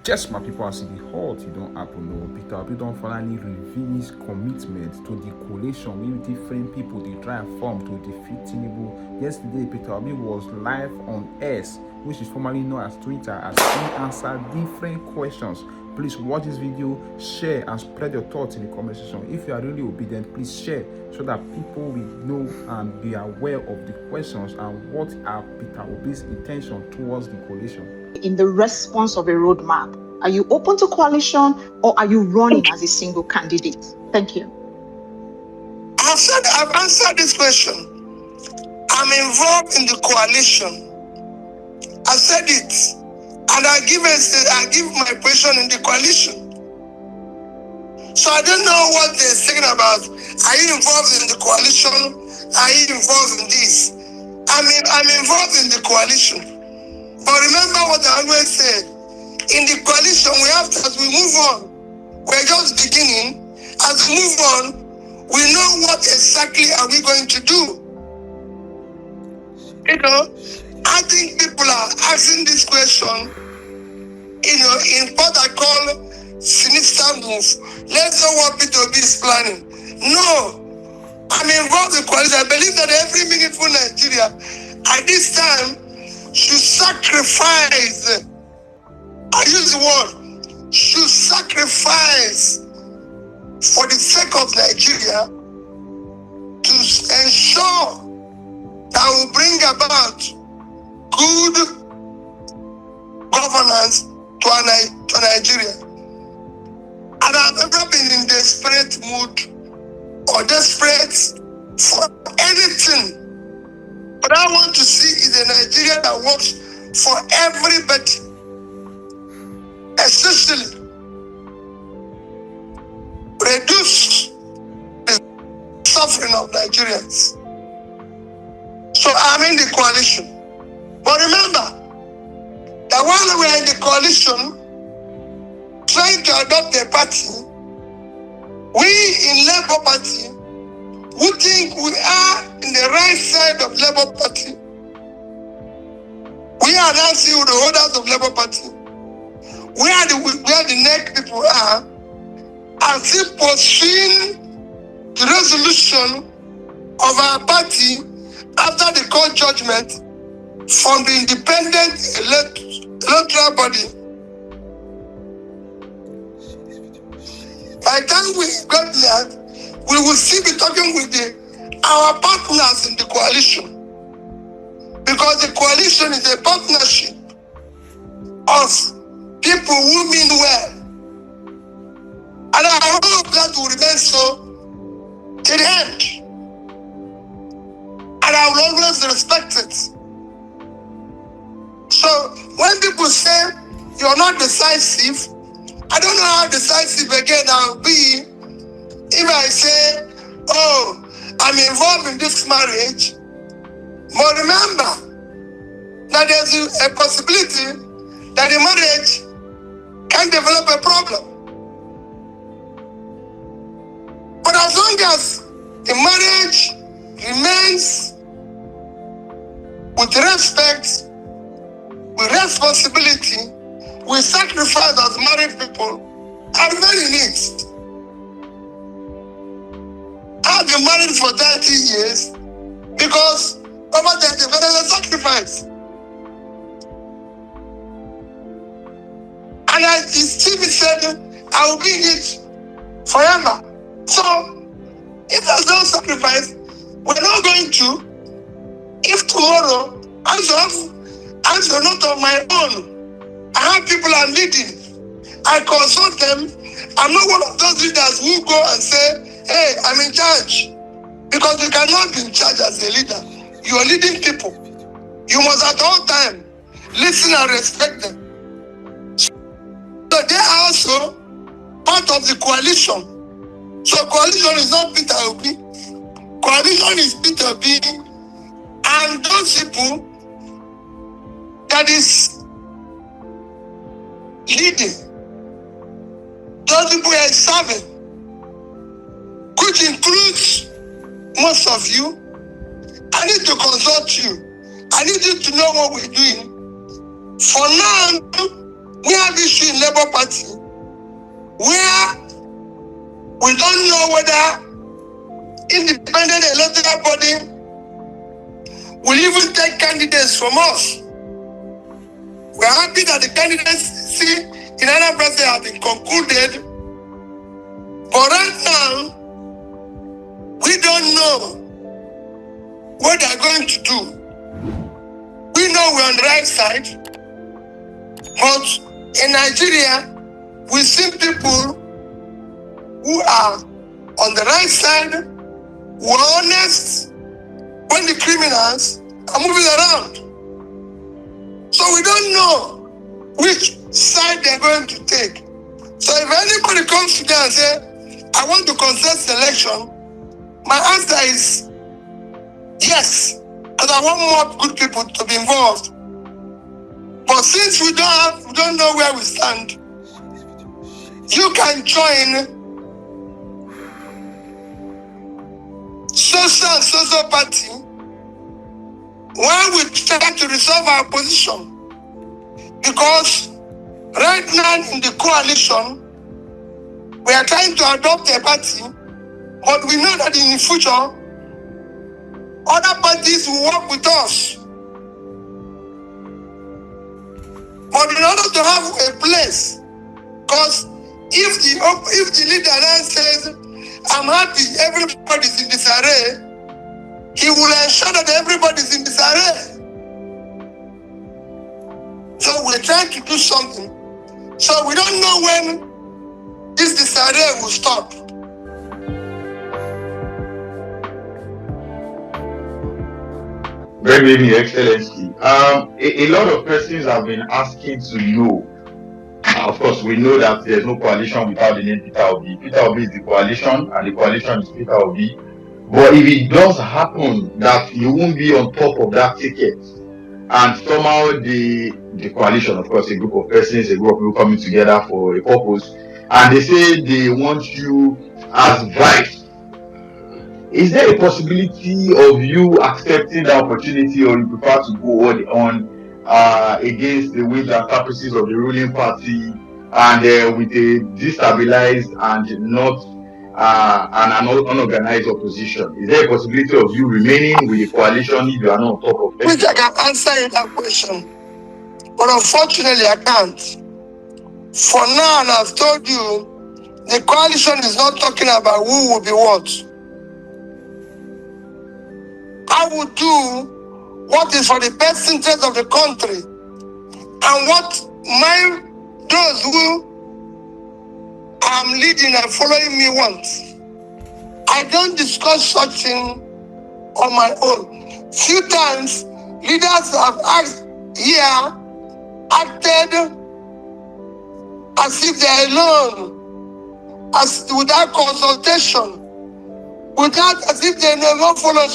Just my people, as the hot, you don't happen. No, Peter Obi don't finally reveal his commitment to the coalition with different people they try and form to defeat Tinubu. Yesterday, Peter Obi was live on X, which is formerly known as Twitter, as he answered different questions. Please watch this video, share, and spread your thoughts in the comment section. If you are really obedient, please share so that people will know and be aware of the questions and what are Peter Obi's intention towards the coalition. In the response of a roadmap, are you open to coalition or are you running as a single candidate? Thank you. I've answered this question. I'm involved in the coalition. I said it, and I give my position in the coalition. So I don't know what they're saying about. Are you involved in the coalition? Are you involved in this? I'm involved in the coalition. But remember what I always said. In the coalition, we have to, as we move on, we're just beginning. As we move on, we know what exactly are we going to do. You know, I think people are asking this question, you know, in what I call sinister move. Let's know what Peter Obi is planning. No, I'm involved in coalition. I believe that every meaningful Nigeria at this time should sacrifice. I use the word, should sacrifice for the sake of Nigeria to ensure that will bring about good governance to Nigeria. And I've never been in desperate mood or desperate for anything. What I want to see is a Nigeria that works for everybody, especially reduce the suffering of Nigerians. So I'm in the coalition. But remember that while we are in the coalition, trying to adopt a party, we in Labour Party, who think we are in the right side of Labour Party, we are now seeing the holders of Labour Party, where the neck people are, and still pursuing the resolution of our party after the court judgment from the independent electoral body. By the time we got there, we will still be talking with our partners in the coalition. Because the coalition is a partnership of people who mean well. And I hope that will remain so till the end. And I will always respect it. So when people say you're not decisive, I don't know how decisive again I'll be if I say, oh, I'm involved in this marriage. But remember that there's a possibility that the marriage can develop a problem. But as long as the marriage remains with respect, with responsibility, with sacrifice as married people, I remain in it. I've been married for 30 years because over there there's a sacrifice. And as Stevie said, I will be in it forever. So, if there's no sacrifice, we're not going to. If tomorrow I should not of my own, I have people I'm leading, I consult them. I'm not one of those leaders who go and say, hey, I'm in charge. Because you cannot be in charge as a leader. You are leading people. You must at all times listen and respect them. So they are also part of the coalition. So coalition is not Peter Obi. Coalition is Peter Obi and those people that is leading. Those people are serving, which includes most of you. I need to consult you. I need you to know what we're doing. For now, We have issue in Labour Party where we don't know whether independent electoral body will even take candidates from us. We are happy that the candidacy in Anambra State have been concluded, but right now, we don't know what they are going to do. We know we're on the right side, but in Nigeria, we see people who are on the right side, who are honest, when the criminals are moving around. So we don't know which side they're going to take. So if anybody comes to them and say, I want to contest the election, my answer is yes, and I want more good people to be involved. But since we don't know where we stand, you can join social and social party while we try to resolve our position. Because right now in the coalition, we are trying to adopt a party, but we know that in the future, other parties will work with us. But in order to have a place, because if the leader then says, I'm happy everybody's in disarray, he will ensure that everybody's in disarray. So we're trying to do something. So we don't know when this disarray will stop. Very good, Your Excellency. A lot of persons have been asking to know. Of course, we know that there's no coalition without the name Peter Obi. Peter Obi is the coalition, and the coalition is Peter Obi. But if it does happen that you won't be on top of that ticket, and somehow the coalition, of course, a group of persons, a group of people coming together for a purpose, and they say they want you as vice, is there a possibility of you accepting the opportunity, or you prefer to go on against the will and purposes of the ruling party, and with a destabilized and not an unorganized opposition? Is there a possibility of you remaining with the coalition if you are not on top of it? Which I can answer you that question, but unfortunately I can't. For now, and I've told you, the coalition is not talking about who will be what. I will do what is for the best interest of the country and what those who I'm leading and following me want. I don't discuss such thing on my own. Few times, leaders have acted as if they are alone, without consultation, as if they never follow.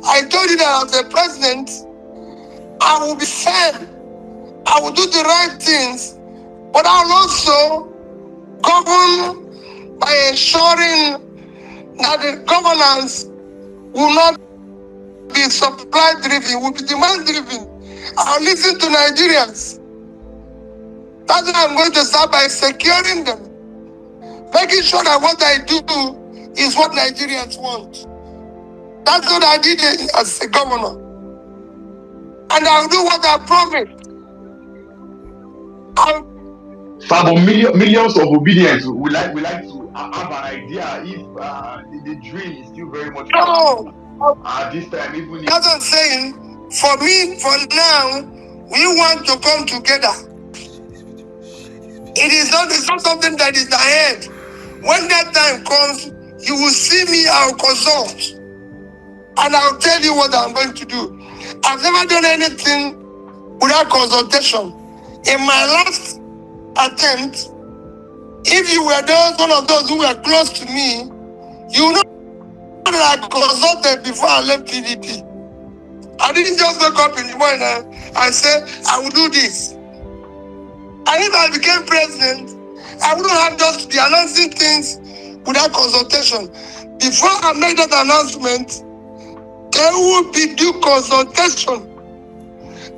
I told you that as a president, I will be fair. I will do the right things, but I will also govern by ensuring that the governance will not be supply driven, will be demand driven. I'll listen to Nigerians. That's why I'm going to start by securing them, making sure that what I do is what Nigerians want. That's what I did as a governor. And I'll do what I promised. For millions of obedience, we like to have an idea if the dream is still very much this time. Even as I'm saying, for me, for now, we want to come together. It's not something that is ahead. When that time comes, you will see me, I'll consult. And I'll tell you what I'm going to do. I've never done anything without consultation. In my last attempt, if you were one of those who were close to me, you know that I consulted before I left PDP. I didn't just wake up in the morning and say, I will do this. And if I became president, I wouldn't have just be announcing things without consultation. Before I made that announcement, there will be due consultation.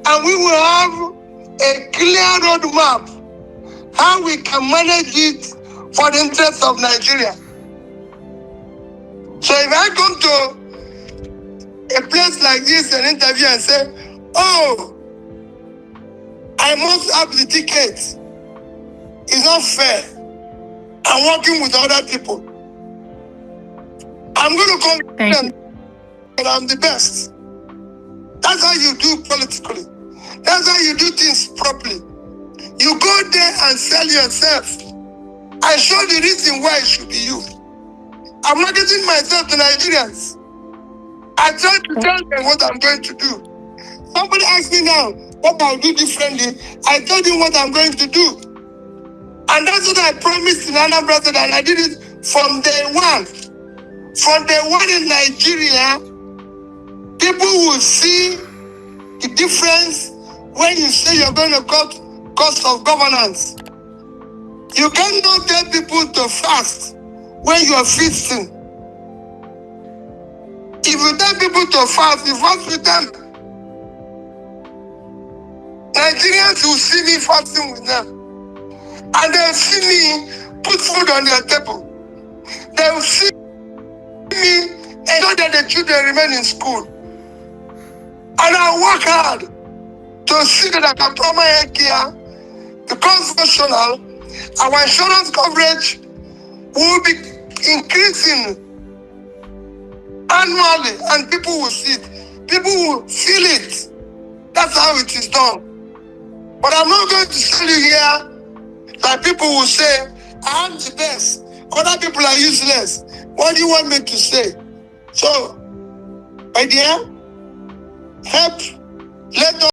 And we will have a clear roadmap how we can manage it for the interest of Nigeria. So if I come to a place like this, an interview, and say, oh, I must have the ticket, it's not fair. I'm working with other people. I'm going to come and I'm the best. That's how you do politically. That's how you do things properly. You go there and sell yourself. I show the reason why it should be you. I'm marketing myself to Nigerians. I try to tell them what I'm going to do. Somebody asked me now what I'll do differently. I told him what I'm going to do. And that's what I promised in Anambra, and I did it from day one. From day one in Nigeria, people will see the difference when you say you're going to cut cost of governance. You cannot tell people to fast when you are feasting. If you tell people to fast, you fast with them. Nigerians will see me fasting with them. And they'll see me put food on their table. They'll see me ensure that the children remain in school. And I work hard to see that I can provide health care, because national, our insurance coverage will be increasing annually, and people will see it. People will feel it. That's how it is done. But I'm not going to tell you here that people will say, I am the best. Other people are useless. What do you want me to say? So, my dear, help. Let us